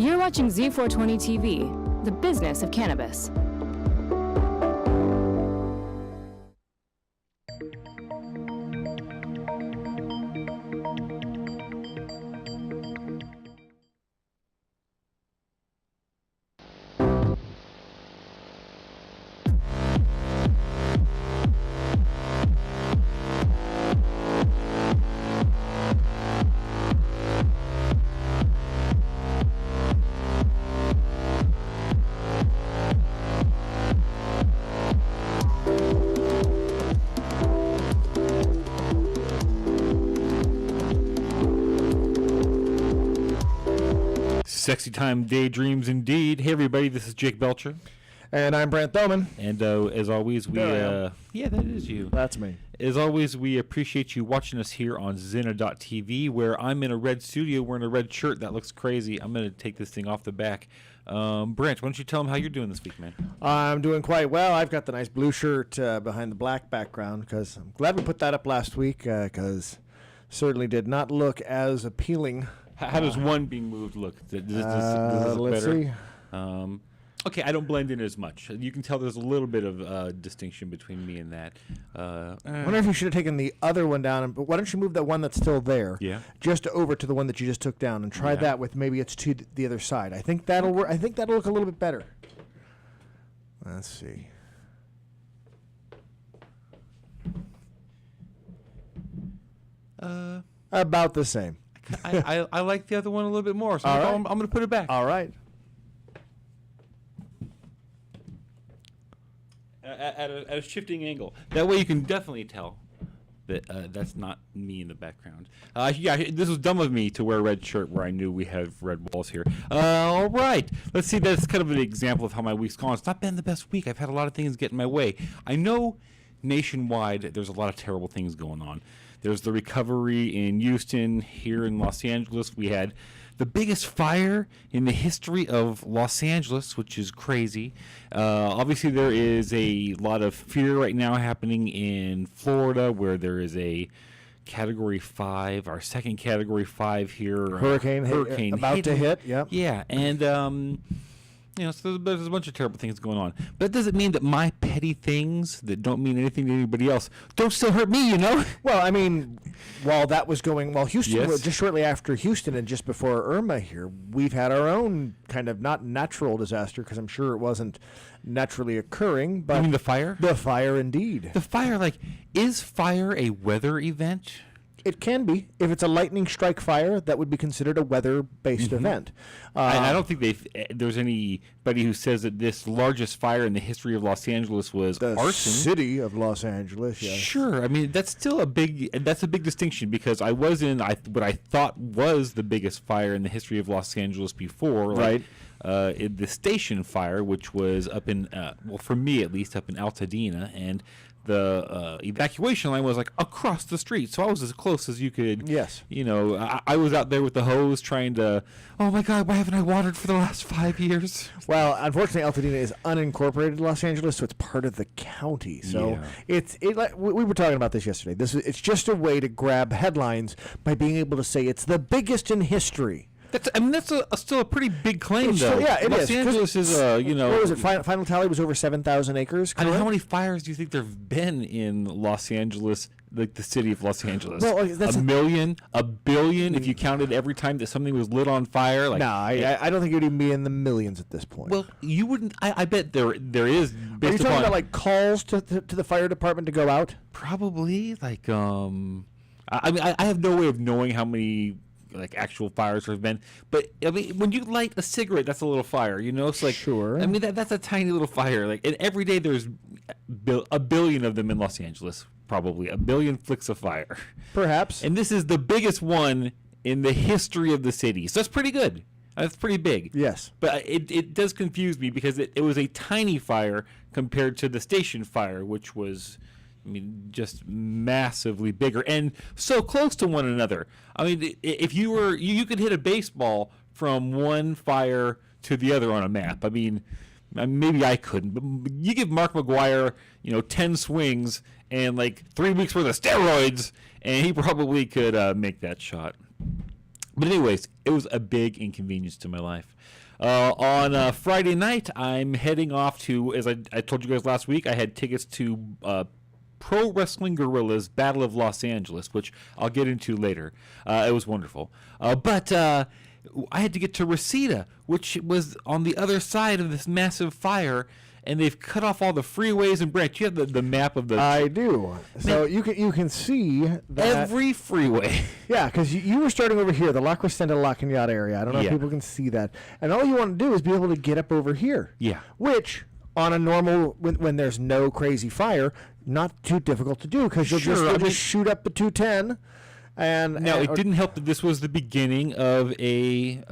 You're watching Z420 TV, the business of cannabis. Sexy time daydreams indeed. Hey everybody, this is Jake Belcher. And I'm Brant Thoman. And as always, yeah, that is you. That's me. As always, we appreciate you watching us here on Zena.tv, where I'm in a red studio wearing a red shirt. That looks crazy. I'm going to take this thing off the back. Brant, why don't you tell them how you're doing this week, man? I'm doing quite well. I've got the nice blue shirt behind the black background because I'm glad we put that up last week because certainly did not look as appealing. How does one being moved look? Does this look let's better? see. Okay, I don't blend in as much. You can tell there's a little bit of distinction between me and that. I wonder if you should have taken the other one down. But why don't you move that one that's still there just over to the one that you just took down and try that with maybe it's to the other side. I think that'll work. I think that'll look a little bit better. Let's see. About the same. I like the other one a little bit more, so I'm going to put it back. All right. At a shifting angle. That way you can definitely tell that that's not me in the background. This was dumb of me to wear a red shirt where I knew we have red walls here. All right. Let's see. That's kind of an example of how my week's gone. It's not been the best week. I've had a lot of things get in my way. I know nationwide there's a lot of terrible things going on. There's the recovery in Houston. Here in Los Angeles, we had the biggest fire in the history of Los Angeles, which is crazy. Obviously, there is a lot of fear right now happening in Florida, where there is a Category 5, our second Category 5 here. Hurricane about to hit, yep. Yeah, and so there's a bunch of terrible things going on. But that doesn't mean that my petty things that don't mean anything to anybody else don't still hurt me, you know? Well, I mean, while Houston, just shortly after Houston and just before Irma here, we've had our own kind of not natural disaster, because I'm sure it wasn't naturally occurring. But you mean the fire? The fire, indeed. The fire, is fire a weather event? It can be. If it's a lightning strike fire, that would be considered a weather-based event. I don't think there's anybody who says that this largest fire in the history of Los Angeles was the arson. City of Los Angeles, yes. Sure. I mean, that's still a big distinction, because I was in what I thought was the biggest fire in the history of Los Angeles before. Right. The station fire, which was up in, for me at least, up in Altadena, and the evacuation line was across the street, so I was as close as you could. Yes. I was out there with the hose trying to, oh my God, why haven't I watered for the last 5 years? Well, unfortunately, Altadena is unincorporated Los Angeles, so it's part of the county. So we were talking about this yesterday. It's just a way to grab headlines by being able to say it's the biggest in history. That's still a pretty big claim, though. It Los is. Angeles is, What was it? Final tally was over 7,000 acres. I mean, how many fires do you think there have been in Los Angeles, like the city of Los Angeles? Well, that's a million, a billion, if you counted every time that something was lit on fire. I don't think it would even be in the millions at this point. Well, you wouldn't. I bet there is. Are you talking about calls to the fire department to go out? Probably. I mean, I have no way of knowing how many actual fires have been, but I mean, when you light a cigarette, that's a little fire, It's sure. I mean, that's a tiny little fire. And every day there's a billion of them in Los Angeles, probably a billion flicks of fire, perhaps. And this is the biggest one in the history of the city, so that's pretty good. That's pretty big. Yes, but it does confuse me because it was a tiny fire compared to the station fire, which was, I mean, just massively bigger and so close to one another. I mean, if you could hit a baseball from one fire to the other on a map. I mean, maybe I couldn't, but you give Mark McGwire, 10 swings and 3 weeks worth of steroids, and he probably could make that shot. But anyways, it was a big inconvenience to my life. On Friday night, I'm heading off to, as I told you guys last week, I had tickets to Pro Wrestling Guerrillas Battle of Los Angeles, which I'll get into later. It was wonderful. But I had to get to Reseda, which was on the other side of this massive fire, and they've cut off all the freeways and branches. You have the map of the... I do. So you can see that... Every freeway. Yeah, because you were starting over here, the La Crescenta La Cañada area. I don't know if people can see that. And all you want to do is be able to get up over here. Yeah. Which, on a normal... When there's no crazy fire, not too difficult to do, because you'll just shoot up the 210... Now, it didn't help that this was the beginning of a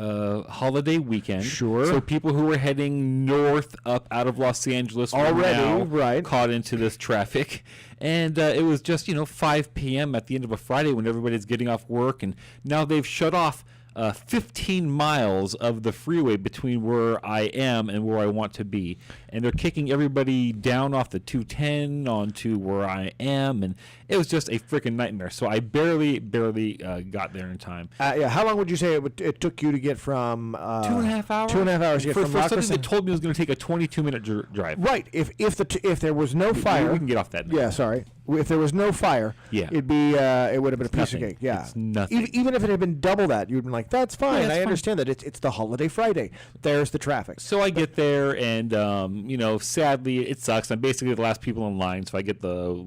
holiday weekend. Sure. So people who were heading north up out of Los Angeles were now caught into this traffic. And it was just, 5 p.m. at the end of a Friday when everybody's getting off work. And now they've shut off 15 miles of the freeway between where I am and where I want to be. And they're kicking everybody down off the 210 onto where I am. And it was just a freaking nightmare. So I barely got there in time. How long would you say it took you to get from... 2.5 hours? 2.5 hours. For something that told me it was going to take a 22-minute drive. Right. If there was no fire... We can get off that now. Yeah, sorry. If there was no fire, it would have been a piece of cake. Yeah. It's nothing. Even if it had been double that, you'd been like, that's fine. That's I understand that. It's the holiday Friday. There's the traffic. So I get there, and sadly, it sucks. I'm basically the last people in line, so I get the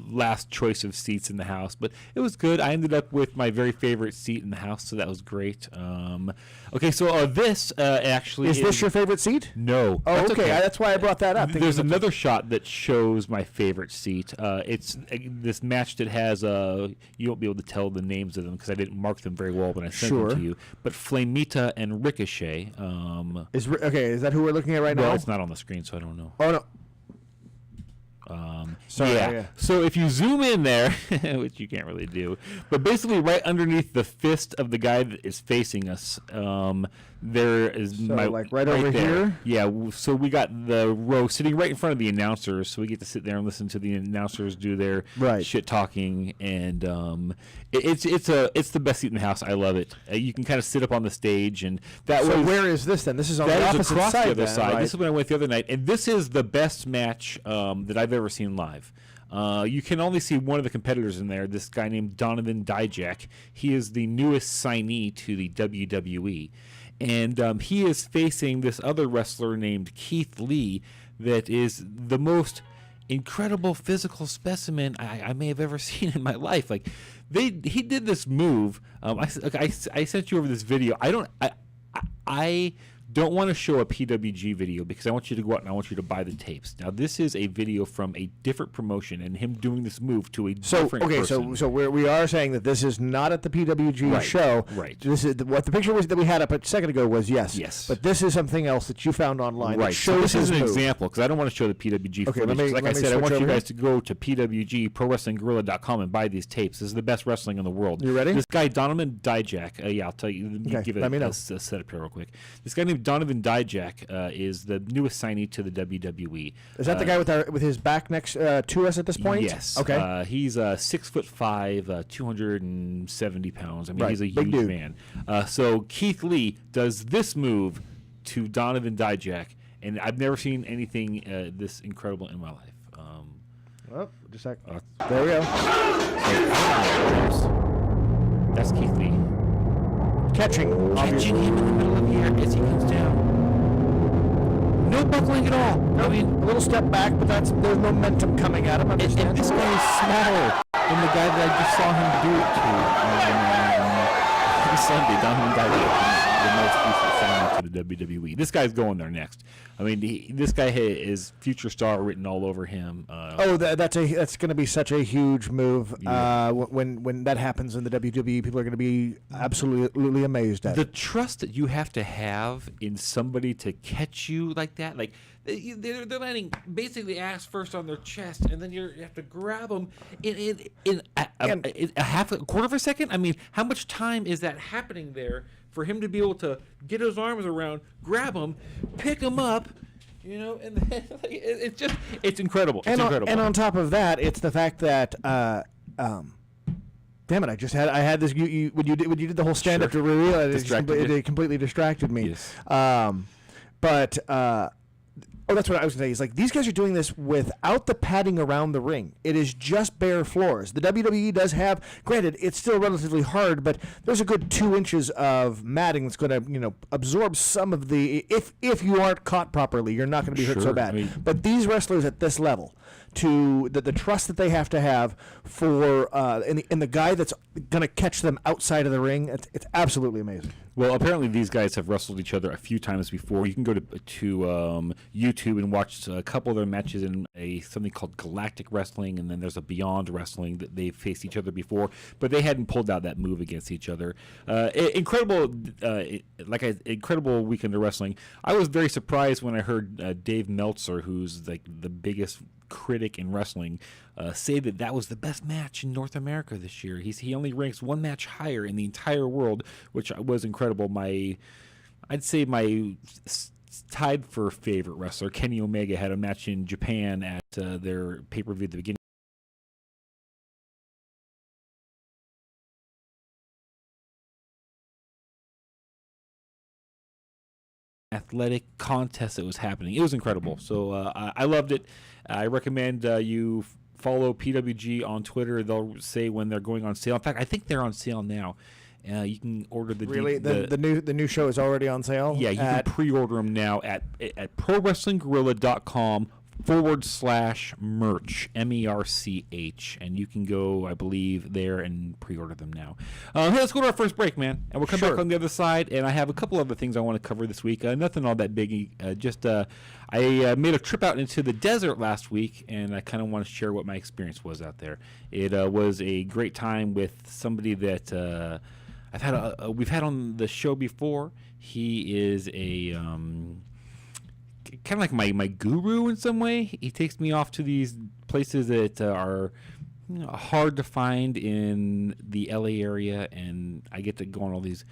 last choice of seats in the house. But it was good. I ended up with my very favorite seat in the house, so that was great. Okay, so this actually is this your favorite seat? No. Oh, okay. That's why I brought that up. There's another shot that shows my favorite seat. It's this match that has you won't be able to tell the names of them because I didn't mark them very well when I sent them to you. But Flamita and Ricochet. Is that who we're looking at right now? Well, it's not on the screen, so I don't know. Oh no. Yeah. So if you zoom in there, which you can't really do, but basically right underneath the fist of the guy that is facing us, there is right over there. here. Yeah. So we got the row sitting right in front of the announcers, so we get to sit there and listen to the announcers do their shit talking, and it's the best seat in the house. I love it. You can kind of sit up on the stage, and where is this then? This is on the opposite across side. The other side. Right? This is when I went the other night, and this is the best match that I've ever seen live. You can only see one of the competitors in there, this guy named Donovan Dijak. He is the newest signee to the WWE. And he is facing this other wrestler named Keith Lee that is the most incredible physical specimen I may have ever seen in my life. Like, he did this move. I sent you over this video. I don't want to show a PWG video because I want you to go out and I want you to buy the tapes. Now, this is a video from a different promotion and him doing this move to a different person. So we are saying that this is not at the PWG show. Right. This is what the picture was that we had up a second ago was yes. Yes. But this is something else that you found online. Right. That So shows this is an move. example because I don't want to show the PWG Okay, footage. Like I said, I want you guys here. to go to PWG, ProWrestlingGuerrilla.com, and buy these tapes. This is the best wrestling in the world. You ready? This guy, Donovan Dijak, I'll tell you. Give it a setup here real quick. This guy named Donovan Dijak is the newest signee to the WWE. Is that the guy with his back next to us at this point? Yes. Okay. He's 6'5", 270 pounds. I mean, he's a huge man. So Keith Lee does this move to Donovan Dijak, and I've never seen anything this incredible in my life. Just a sec. There we go. That's Keith Lee. Catching him in the middle of the air as he comes down. No buckling at all. I mean, a little step back, but there's momentum coming at him. And this guy is smaller than the guy that I just saw him do it to Sunday, Donovan Dijak, the most recent signing to the WWE. This guy's going there next. I mean, this guy has future star written all over him. That's going to be such a huge move. Yeah. When that happens in the WWE, people are going to be absolutely amazed at the it. trust that you have to have in somebody to catch you like that. Like they're landing basically ass first on their chest, and then you have to grab them in a quarter of a second. I mean, how much time is that happening there for him to be able to get his arms around, grab him, pick him up, and then it's incredible. It's incredible. And on top of that, it's the fact that Damn it! I had this. When you did the whole stand up to realize it completely distracted me. Yes. That's what I was going to say. Is like these guys are doing this without the padding around the ring. It is just bare floors. The WWE does have, granted, it's still relatively hard, but there's a good 2 inches of matting that's going to, absorb some of the. If you aren't caught properly, you're not going to be hurt so bad. But these wrestlers at this level, to the trust that they have to have for and the guy that's going to catch them outside of the ring, it's absolutely amazing. Well, apparently these guys have wrestled each other a few times before. You can go to YouTube and watch a couple of their matches in something called Galactic Wrestling, and then there's a Beyond Wrestling that they've faced each other before, but they hadn't pulled out that move against each other. Incredible weekend of wrestling. I was very surprised when I heard Dave Meltzer, who's like the biggest critic in wrestling, say that was the best match in North America this year. He only ranks one match higher in the entire world, which was incredible. I'd say my tied for favorite wrestler, Kenny Omega, had a match in Japan at their pay-per-view at the beginning. Athletic contest that was happening. It was incredible. So I loved it. I recommend you follow PWG on Twitter. They'll say when they're going on sale. In fact, I think they're on sale now. You can order the the new show is already on sale. Yeah, you can pre-order them now at prowrestlinggorilla.com/merch, MERCH, and you can go, I believe, there and pre-order them now. Hey, let's go to our first break, man, and we'll come back on the other side. And I have a couple other things I want to cover this week. Nothing all that big. I made a trip out into the desert last week, and I kind of want to share what my experience was out there. It was a great time with somebody that we've had on the show before. He is a kind of like my guru in some way. He takes me off to these places that are hard to find in the LA area, and I get to go on all these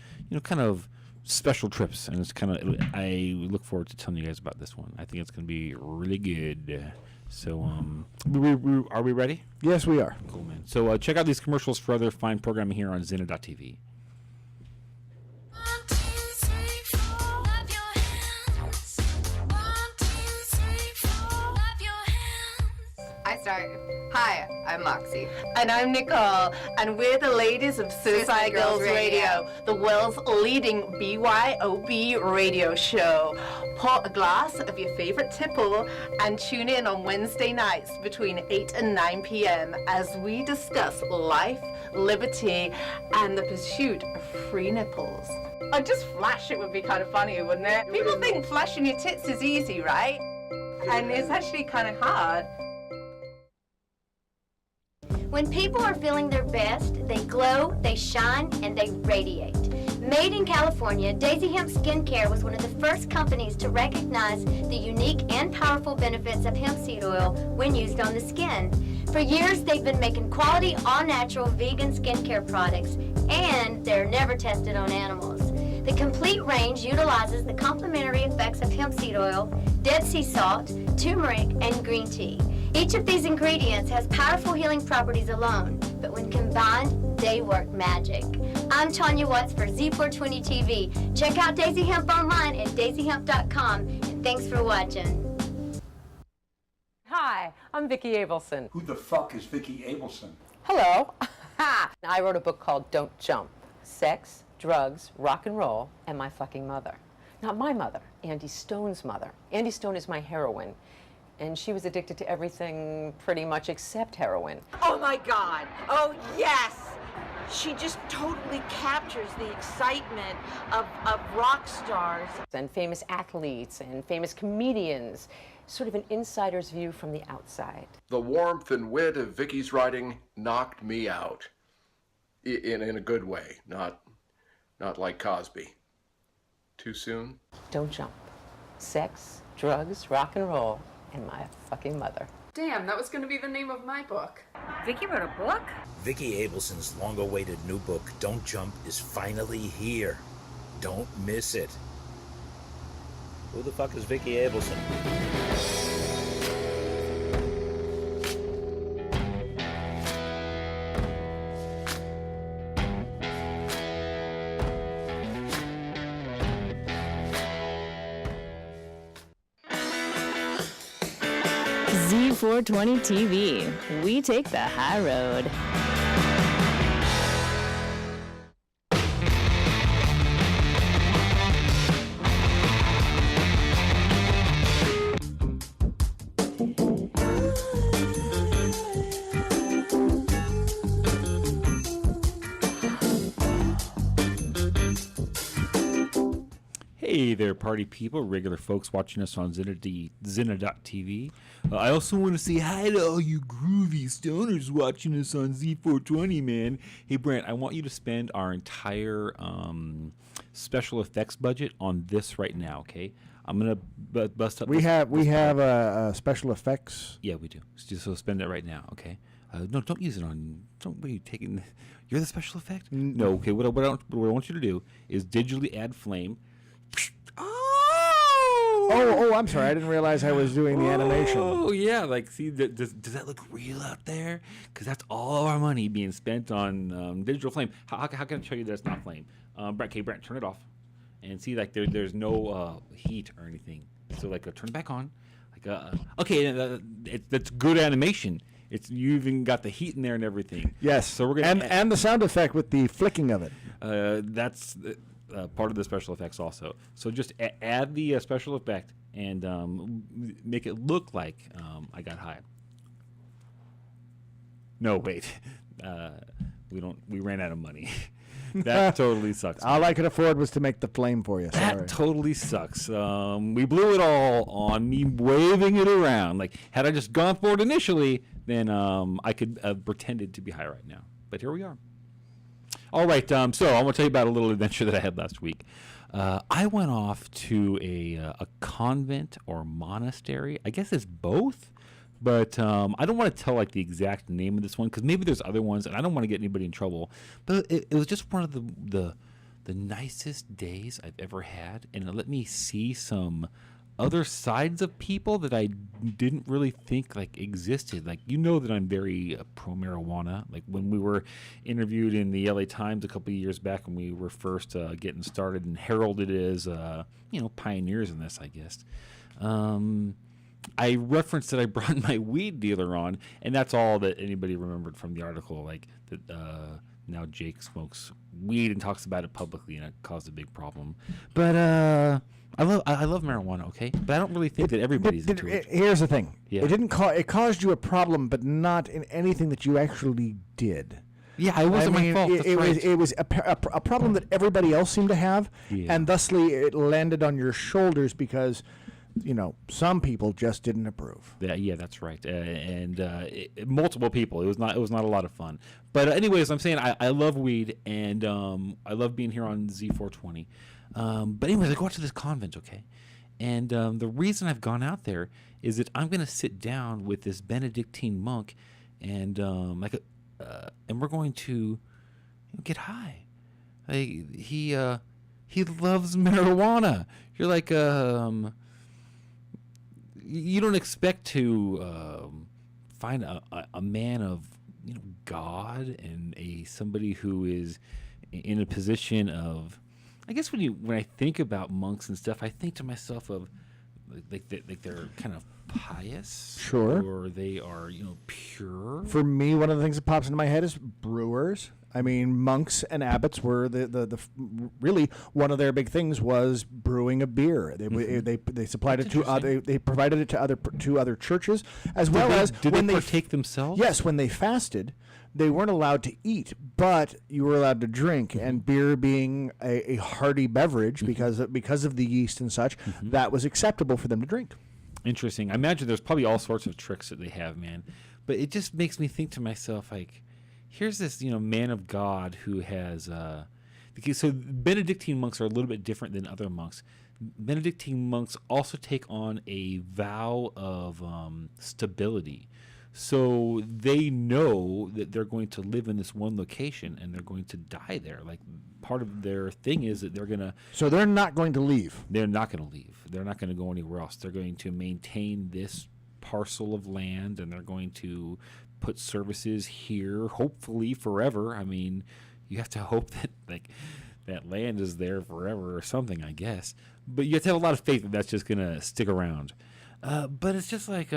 kind of special trips, and it's kind of, I look forward to telling you guys about this one. I think it's going to be really good. So are we ready? Yes, we are. Cool, man. So check out these commercials for other fine programming here on Zena.tv. Hi, I'm Moxie. And I'm Nicole, and we're the ladies of Suicide Girls Radio, the world's leading BYOB radio show. Pour a glass of your favorite tipple and tune in on Wednesday nights between 8 and 9 p.m. as we discuss life, liberty, and the pursuit of free nipples. Oh, just flash it would be kind of funny, wouldn't it? People think flashing your tits is easy, right? And it's actually kind of hard. When people are feeling their best, they glow, they shine, and they radiate. Made in California, Daisy Hemp Skincare was one of the first companies to recognize the unique and powerful benefits of hemp seed oil when used on the skin. For years, they've been making quality, all-natural, vegan skincare products, and they're never tested on animals. The complete range utilizes the complementary effects of hemp seed oil, Dead Sea salt, turmeric, and green tea. Each of these ingredients has powerful healing properties alone, but when combined, they work magic. I'm Tanya Watts for Z420 TV. Check out Daisy Hemp online at daisyhemp.com, and thanks for watching. Hi, I'm Vicki Abelson. Who the fuck is Vicki Abelson? Hello. I wrote a book called Don't Jump: Sex, Drugs, Rock and Roll, and My Fucking Mother. Not my mother, Andy Stone's mother. Andy Stone is my heroine, and she was addicted to everything pretty much except heroin. Oh my God, oh yes! She just totally captures the excitement of rock stars. And famous athletes and famous comedians. Sort of an insider's view from the outside. The warmth and wit of Vicky's writing knocked me out. In a good way, not like Cosby. Too soon? Don't jump. Sex, drugs, rock and roll, and My Fucking Mother. Damn, that was going to be the name of my book. Vicki wrote a book? Vicki Abelson's long-awaited new book, Don't Jump, is finally here. Don't miss it. Who the fuck is Vicki Abelson? Z420 TV. We take the high road. Hey there, party people, regular folks watching us on Zena.tv. I also want to say hi to all you groovy stoners watching us on Z420, man. Hey, Brent, I want you to spend our entire special effects budget on this right now, okay? I'm going to bust up. We have special effects. Yeah, we do. So spend it right now, okay? No, don't use it on. What are you taking? You're the special effect? No, okay. What I want you to do is digitally add flame. Oh, I'm sorry. I didn't realize I was doing the animation. Oh, yeah. Like, see, does that look real out there? Because that's all our money being spent on digital flame. How can I show you that it's not flame? Brent, turn it off. And see, like, there's no heat or anything. So, like, turn it back on. Like, okay, that's good animation. You even got the heat in there and everything. Yes. So we're gonna and the sound effect with the flicking of it. That's part of the special effects also. So just add the special effect and make it look like I got high. No, wait. We ran out of money. That totally sucks. All I could afford was to make the flame for you. Sorry. That totally sucks. We blew it all on me waving it around. Like, had I just gone for it initially, then I could have pretended to be high right now. But here we are. All right, so I want to tell you about a little adventure that I had last week. I went off to a convent or monastery. I guess it's both, but I don't want to tell like the exact name of this one because maybe there's other ones, and I don't want to get anybody in trouble. But it was just one of the nicest days I've ever had, and it let me see some other sides of people that I didn't really think like existed. Like, you know that I'm very pro marijuana. Like when we were interviewed in the LA Times a couple of years back when we were first getting started and heralded as pioneers in this, I guess. I referenced that I brought my weed dealer on, and that's all that anybody remembered from the article. Like that now Jake smokes weed and talks about it publicly, and it caused a big problem. But I love marijuana, okay? But I don't really think that everybody's into it. Here's the thing. Yeah. It caused you a problem, but not in anything that you actually did. Yeah, it wasn't my fault. It was a problem that everybody else seemed to have, Yeah. and thusly it landed on your shoulders because, some people just didn't approve. Yeah, that's right. And multiple people. It was not a lot of fun. But anyways, I'm saying I love weed, and I love being here on Z420. But anyways, I go out to this convent, okay? And the reason I've gone out there is that I'm going to sit down with this Benedictine monk, and and we're going to get high. He loves marijuana. You're like, you don't expect to find a man of God and somebody who is in a position of. I guess when I think about monks and stuff, I think to myself of like they're kind of pious, Sure, or they are pure. For me, one of the things that pops into my head is brewers. I mean, monks and abbots were the really one of their big things was brewing a beer. They supplied it to they provided it to other churches as well as did when they partake themselves. Yes, when they fasted. They weren't allowed to eat, but you were allowed to drink. And beer being a hearty beverage because of the yeast and such, that was acceptable for them to drink. Interesting. I imagine there's probably all sorts of tricks that they have, man. But it just makes me think to myself, like, here's this man of God who has. So Benedictine monks are a little bit different than other monks. Benedictine monks also take on a vow of stability. So they know that they're going to live in this one location and they're going to die there. Like, part of their thing is that they're going to... So they're not going to leave. They're not going to leave. They're not going to go anywhere else. They're going to maintain this parcel of land, and they're going to put services here, hopefully forever. I mean, you have to hope that, like, that land is there forever or something, I guess. But you have to have a lot of faith that that's just going to stick around. But it's just like...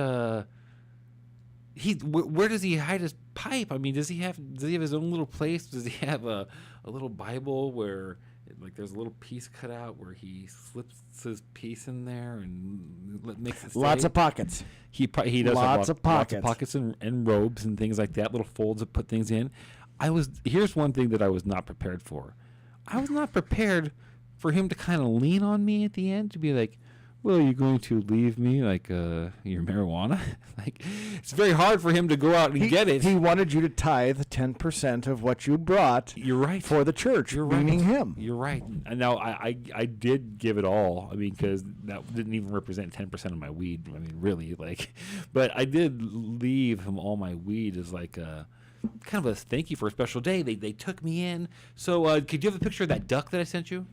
where does he hide his pipe? I mean, does he have his own little place? Does he have a little Bible where like there's a little piece cut out where he slips his piece in there and makes it lots of pockets. He does lots have of pockets. lots of pockets and robes and things like that, little folds to put things in. Here's one thing that I was not prepared for. I was not prepared for him to kind of lean on me at the end to be like, well, are you going to leave me like your marijuana? Like, it's very hard for him to go out and get it. He wanted you to tithe 10% of what you brought. You're right. For the church. You're meaning right. him. You're right. And now I did give it all. I mean, because that didn't even represent 10% of my weed. I mean, really, like, but I did leave him all my weed as like a kind of a thank you for a special day. They took me in. So could you have a picture of that duck that I sent you?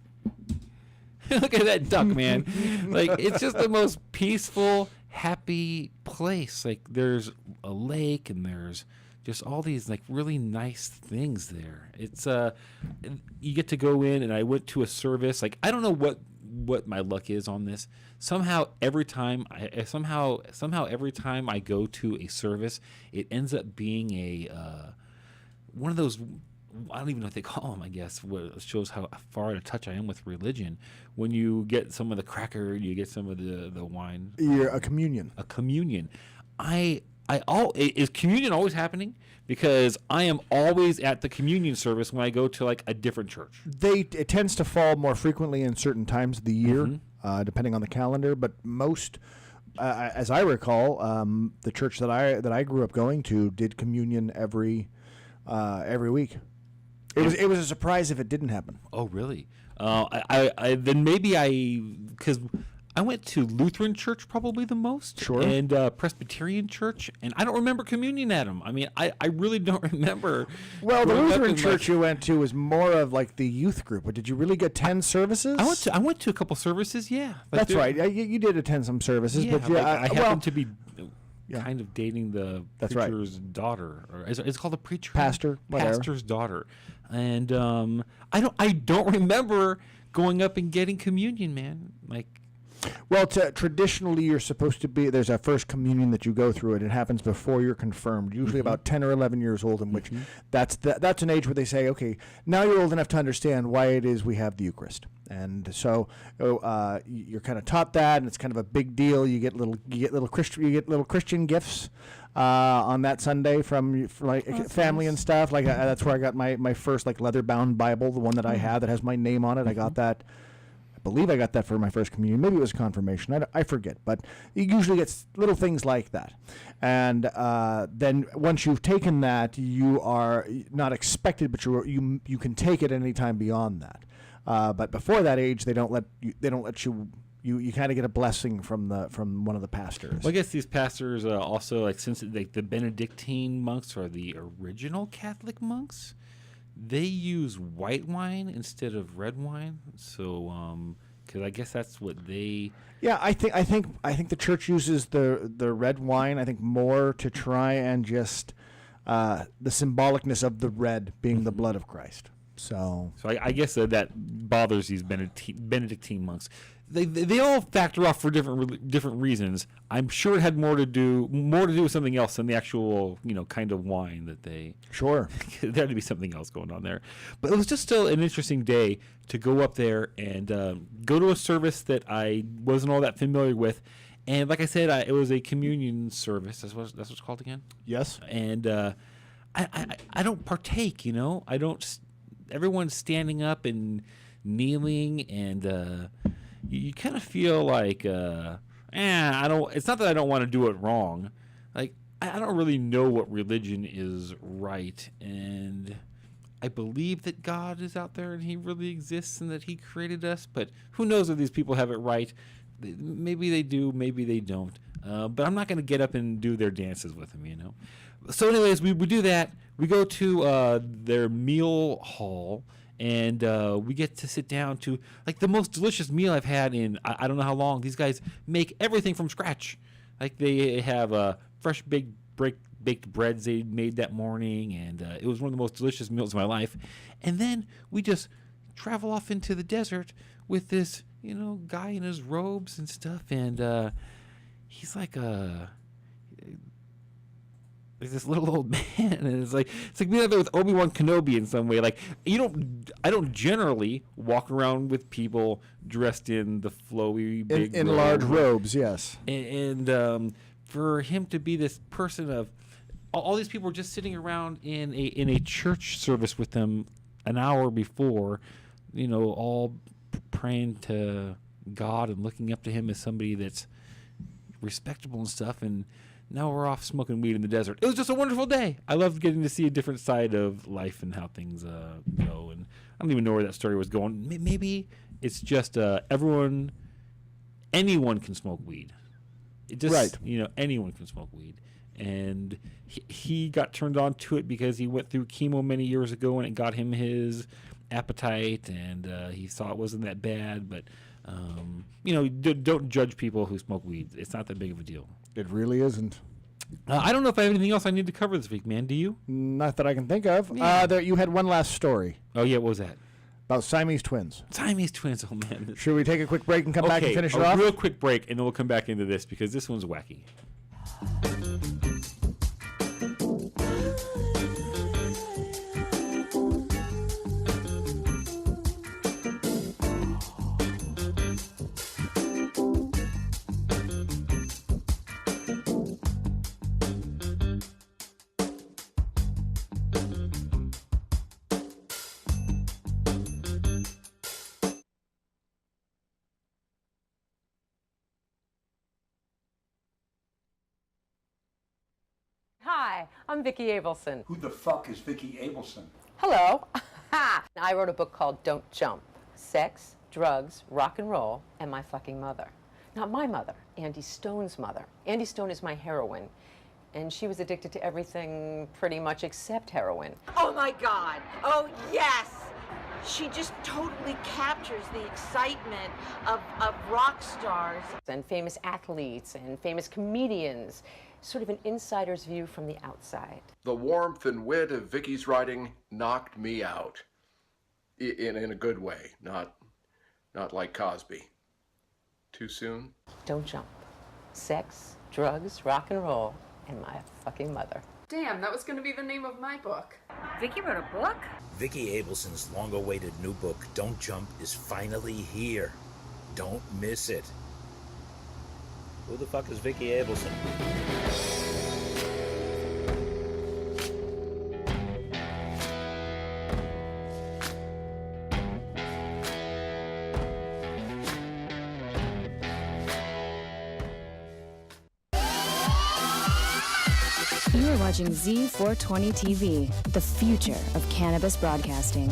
Look at that duck, man. Like, it's just the most peaceful, happy place. Like, there's a lake and there's just all these like really nice things there. It's you get to go in, and I went to a service. Like, I don't know what my luck is on this. Somehow every time every time I go to a service, it ends up being a one of those, I don't even know what they call them, I guess, what shows how far out of touch I am with religion. When you get some of the cracker, you get some of the wine. A communion. A communion. Is communion always happening? Because I am always at the communion service when I go to like a different church. It tends to fall more frequently in certain times of the year, depending on the calendar. But most, as I recall, the church that I grew up going to did communion every week. It was a surprise if it didn't happen. Oh, really? Because I went to Lutheran church probably the most, sure, and Presbyterian church, and I don't remember communion at them. I mean, I really don't remember. Well, the Lutheran church you went to was more of like the youth group. But did you really get 10 services? I went to a couple services. Yeah, like that's right. You did attend some services, yeah, but like I happened to be kind of dating the preacher's daughter, or it's called a preacher, pastor's daughter, and I don't remember going up and getting communion, man. Like, well, traditionally you're supposed to be. There's a first communion that you go through, and it happens before you're confirmed. Usually about 10 or 11 years old, in which that's an age where they say, okay, now you're old enough to understand why it is we have the Eucharist. And so you're kind of taught that, and it's kind of a big deal. You get little Christian gifts on that Sunday from family and stuff. Like that's where I got my first like leather bound Bible, the one that I have that has my name on it. I got that. I believe I got that for my first communion. Maybe it was confirmation. I forget. But you usually get little things like that. And then once you've taken that, you are not expected, but you can take it any time beyond that. But before that age, they don't let you. You kind of get a blessing from one of the pastors. Well, I guess these pastors also, like, since like the Benedictine monks are the original Catholic monks, they use white wine instead of red wine. So, because I guess that's what they. Yeah, I think the church uses the red wine. I think more to try and just the symbolicness of the red being the blood of Christ. So I guess that bothers these Benedictine monks. They all factor off for different reasons. I'm sure it had more to do with something else than the actual kind of wine that they. Sure, there had to be something else going on there. But it was just still an interesting day to go up there and go to a service that I wasn't all that familiar with. And like I said, it was a communion service. That's what it's called again. Yes. And I don't partake. I don't. Everyone's standing up and kneeling, and you kind of feel like, I don't. It's not that I don't want to do it wrong. Like, I don't really know what religion is right, and I believe that God is out there and He really exists and that He created us. But who knows if these people have it right? Maybe they do, maybe they don't. But I'm not going to get up and do their dances with them, So anyways, we do that. We go to their meal hall, and we get to sit down to like the most delicious meal I've had in I don't know how long. These guys make everything from scratch. Like they have fresh baked breads they made that morning, and it was one of the most delicious meals of my life. And then we just travel off into the desert with this guy in his robes and stuff, and he's like there's this little old man, and it's like being out there with Obi-Wan Kenobi in some way. Like I don't generally walk around with people dressed in the flowy big in large robes, yes. And for him to be this person of all these people were just sitting around in a church service with them an hour before, all praying to God and looking up to him as somebody that's respectable and stuff, and now we're off smoking weed in the desert. It was just a wonderful day. I loved getting to see a different side of life and how things go, and I don't even know where that story was going. Maybe it's just anyone can smoke weed. It just, right. Anyone can smoke weed. And he got turned on to it because he went through chemo many years ago and it got him his appetite, and he thought it wasn't that bad. But, don't judge people who smoke weed. It's not that big of a deal. It really isn't. I don't know if I have anything else I need to cover this week, man. Do you? Not that I can think of. Yeah. You had one last story. Oh, yeah. What was that? About Siamese twins. Siamese twins. Oh, man. Should we take a quick break and come back and finish it off? A real quick break, and then we'll come back into this because this one's wacky. Hi, I'm Vicki Abelson. Who the fuck is Vicki Abelson? Hello. I wrote a book called Don't Jump. Sex, drugs, rock and roll, and my fucking mother. Not my mother, Andy Stone's mother. Andy Stone is my heroine, and she was addicted to everything pretty much except heroin. Oh my God. Oh yes. She just totally captures the excitement of rock stars. And famous athletes and famous comedians. Sort of an insider's view from the outside. The warmth and wit of Vicky's writing knocked me out. In a good way, not like Cosby. Too soon? Don't jump. Sex, drugs, rock and roll, and my fucking mother. Damn, that was going to be the name of my book. Vicki wrote a book? Vicki Abelson's long-awaited new book, Don't Jump, is finally here. Don't miss it. Who the fuck is Vicki Abelson? You are watching Z420 TV, the future of cannabis broadcasting.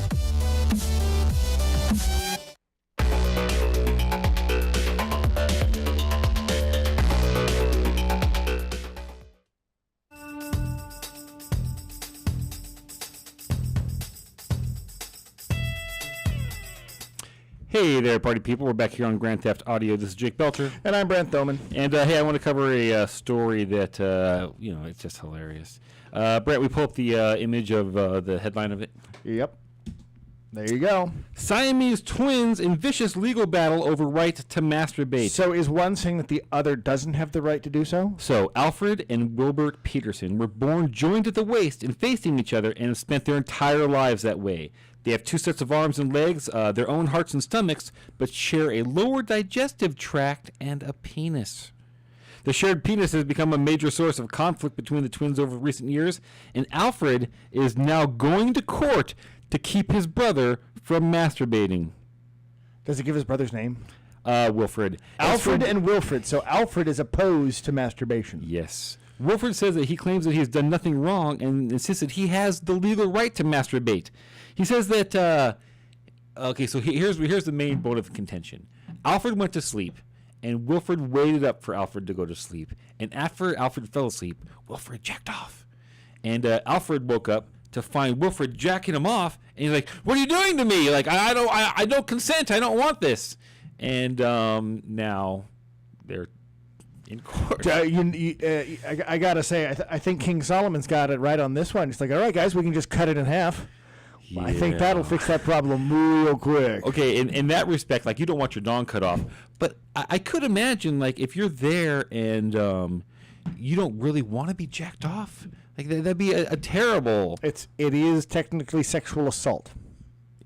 Hey there, party people. We're back here on Grand Theft Audio. This is Jake Belcher. And I'm Brent Thoman. And, hey, I want to cover a story that, it's just hilarious. Brent, we pull up the image of the headline of it. Yep. There you go. Siamese twins in vicious legal battle over right to masturbate. So is one saying that the other doesn't have the right to do so? So Alfred and Wilbert Peterson were born joined at the waist and facing each other and have spent their entire lives that way. They have two sets of arms and legs, their own hearts and stomachs, but share a lower digestive tract and a penis. The shared penis has become a major source of conflict between the twins over recent years, and Alfred is now going to court to keep his brother from masturbating. Does it give his brother's name? Wilfred. Alfred and Wilfred. So Alfred is opposed to masturbation. Yes. Wilfred says that he claims that he has done nothing wrong and insists that he has the legal right to masturbate. He says that, so here's the main bone of contention. Alfred went to sleep, and Wilfred waited up for Alfred to go to sleep. And after Alfred fell asleep, Wilfred jacked off. And Alfred woke up to find Wilfred jacking him off, and he's like, "What are you doing to me? Like, I don't consent. I don't want this." And now they're in court. I gotta say, I think King Solomon's got it right on this one. It's like, all right, guys, we can just cut it in half. Yeah. I think that'll fix that problem real quick. Okay, in that respect, like, you don't want your dong cut off, but I could imagine, like, if you're there and you don't really want to be jacked off, Like that'd be a terrible. It is technically sexual assault.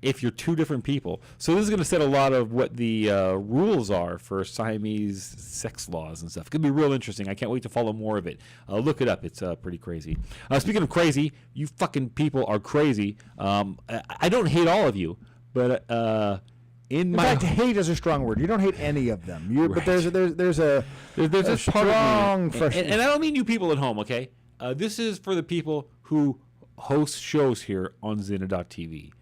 If you're two different people. So this is going to set a lot of what the rules are for Siamese sex laws and stuff. It's going to be real interesting. I can't wait to follow more of it. Look it up. It's pretty crazy. Speaking of crazy, you fucking people are crazy. I don't hate all of you, but in fact, hate is a strong word. You don't hate any of them. Right. But there's a strong frustration. And I don't mean you people at home, okay? This is for the people who host shows here on Zena.tv.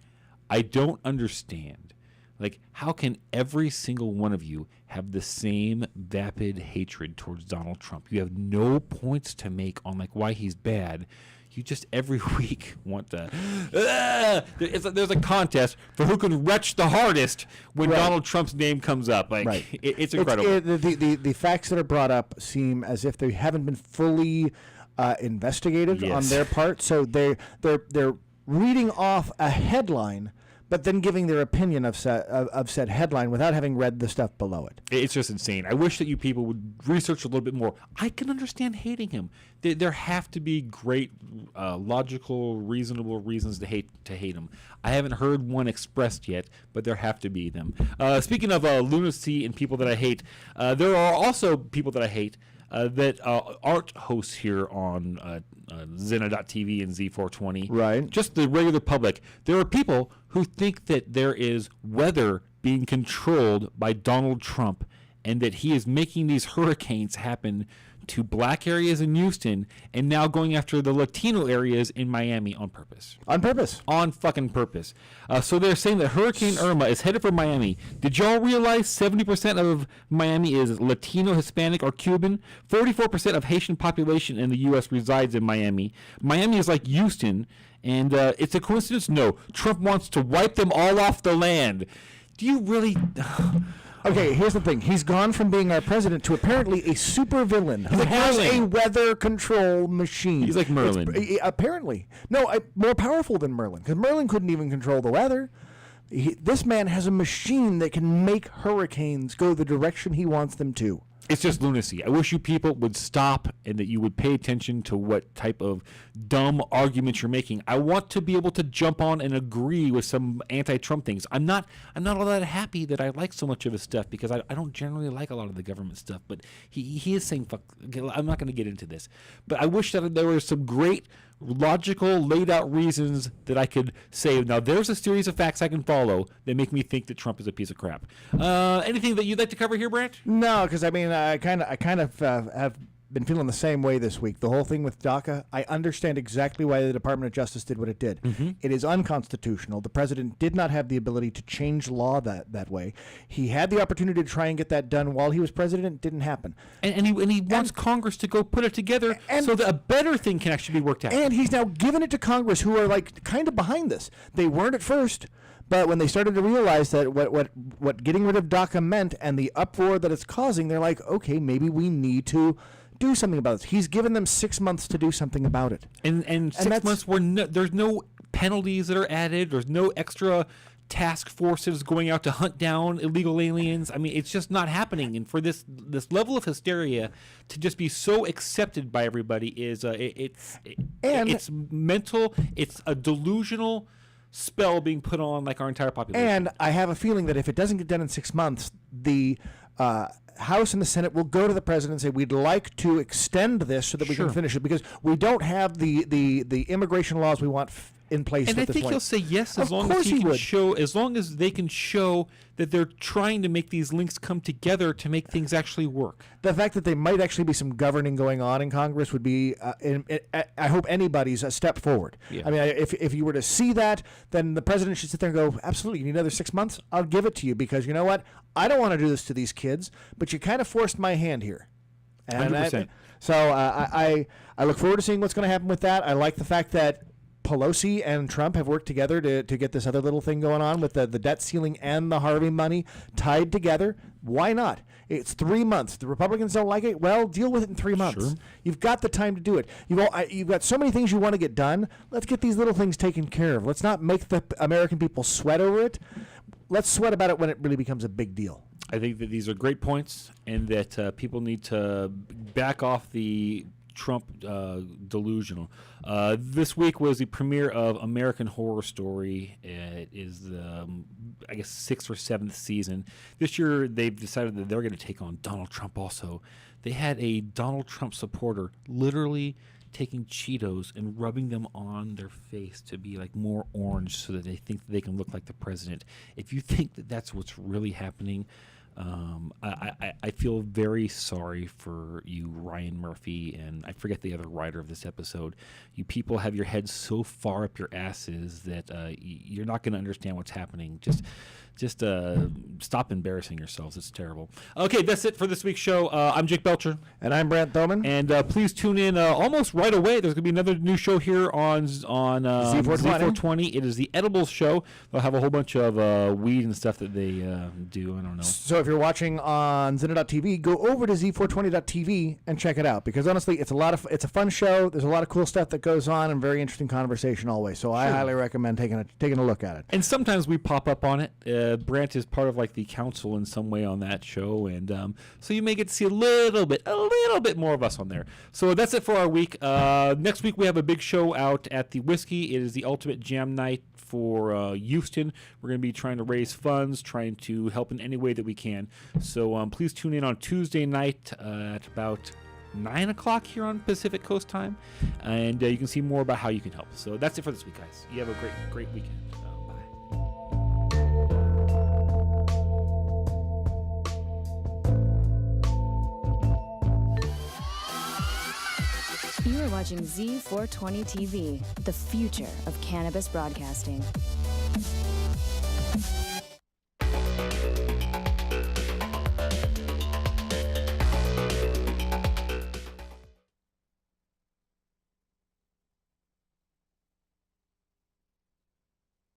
I don't understand. Like, how can every single one of you have the same vapid hatred towards Donald Trump? You have no points to make on, like, why he's bad. You just every week want to... there's a contest for who can retch the hardest when Donald Trump's name comes up. Like, it's incredible. The facts that are brought up seem as if they haven't been fully investigated on their part. So they're reading off a headline, but then giving their opinion of said headline without having read the stuff below it. It's just insane. I wish that you people would research a little bit more. I can understand hating him. There have to be great, logical, reasonable reasons to hate him. I haven't heard one expressed yet, but there have to be them. Speaking of lunacy and people that I hate, there are also people that I hate that aren't hosts here on Zena.tv and Z420. Right. Just the regular public. There are people who think that there is weather being controlled by Donald Trump and that he is making these hurricanes happen to black areas in Houston and now going after the Latino areas in Miami on purpose. On purpose. On fucking purpose. So they're saying that Hurricane Irma is headed for Miami. Did y'all realize 70% of Miami is Latino, Hispanic, or Cuban? 44% of Haitian population in the U.S. resides in Miami. Miami is like Houston, and it's a coincidence? No. Trump wants to wipe them all off the land. Do you really... Okay, here's the thing. He's gone from being our president to apparently a supervillain who has a weather control machine. He's like Merlin. Apparently. No, more powerful than Merlin, because Merlin couldn't even control the weather. This man has a machine that can make hurricanes go the direction he wants them to. It's just lunacy. I wish you people would stop and that you would pay attention to what type of dumb arguments you're making. I want to be able to jump on and agree with some anti-Trump things. I'm not all that happy that I like so much of his stuff because I don't generally like a lot of the government stuff. But he is saying fuck. I'm not going to get into this. But I wish that there were some great logical, laid out reasons that I could say, now there's a series of facts I can follow that make me think that Trump is a piece of crap. Anything that you'd like to cover here, Branch? No, because I mean, I kind of have been feeling the same way this week. The whole thing with DACA, I understand exactly why the Department of Justice did what it did. Mm-hmm. It is unconstitutional. The president did not have the ability to change law that way. He had the opportunity to try and get that done while he was president. It didn't happen. And he wants Congress to go put it together so that a better thing can actually be worked out. And he's now given it to Congress, who are like kind of behind this. They weren't at first. But when they started to realize that what getting rid of DACA meant and the uproar that it's causing, they're like, okay, maybe we need to do something about this. He's given them 6 months to do something about it. And 6 months where there's no penalties that are added. There's no extra task forces going out to hunt down illegal aliens. I mean, it's just not happening. And for this level of hysteria to just be so accepted by everybody is it's mental. It's a delusional spell being put on like our entire population. And I have a feeling that if it doesn't get done in 6 months, the House and the Senate will go to the president and say, we'd like to extend this so that we can finish it, because we don't have the immigration laws we want in place at this point. And I think he'll say yes as long as they can show that they're trying to make these links come together to make things actually work. The fact that there might actually be some governing going on in Congress would be, I hope anybody's a step forward. Yeah. I mean, if you were to see that, then the president should sit there and go, absolutely, you need another 6 months? I'll give it to you, because you know what? I don't want to do this to these kids, but you kind of forced my hand here. And 100%. I look forward to seeing what's going to happen with that. I like the fact that Pelosi and Trump have worked together to get this other little thing going on with the debt ceiling and the Harvey money tied together. Why not? It's 3 months. The Republicans don't like it. Well, deal with it in 3 months. Sure. You've got the time to do it. You've got so many things you want to get done. Let's get these little things taken care of. Let's not make the American people sweat over it. Let's sweat about it when it really becomes a big deal. I think that these are great points, and that people need to back off the Trump delusional. This week was the premiere of American Horror Story. It is the, I guess, 6th or 7th season. This year, they've decided that they're going to take on Donald Trump also. They had a Donald Trump supporter literally taking Cheetos and rubbing them on their face to be like more orange so that they think that they can look like the president. If you think that that's what's really happening, I feel very sorry for you, Ryan Murphy, and I forget the other writer of this episode. You people have your heads so far up your asses that you're not going to understand what's happening. Just stop embarrassing yourselves. It's terrible. Okay, that's it for this week's show. I'm Jake Belcher. And I'm Brant Thoman. And please tune in almost right away. There's going to be another new show here on Z420. It is the Edibles show. They'll have a whole bunch of weed and stuff that they do. I don't know. So if you're watching on Zena.tv, go over to Z420.tv and check it out. Because honestly, it's a fun show. There's a lot of cool stuff that goes on and very interesting conversation always. So I highly recommend taking a look at it. And sometimes we pop up on it. Brant is part of like the council in some way on that show, and so you may get to see a little bit more of us on there. So that's it for our week. Next week we have a big show out at the Whiskey. It is the ultimate jam night for Houston. We're going to be trying to raise funds, trying to help in any way that we can. So please tune in on Tuesday night at about 9 o'clock here on Pacific Coast time, and you can see more about how you can help. So that's it for this week, guys. You have a great weekend. You are watching Z420 TV, the future of cannabis broadcasting.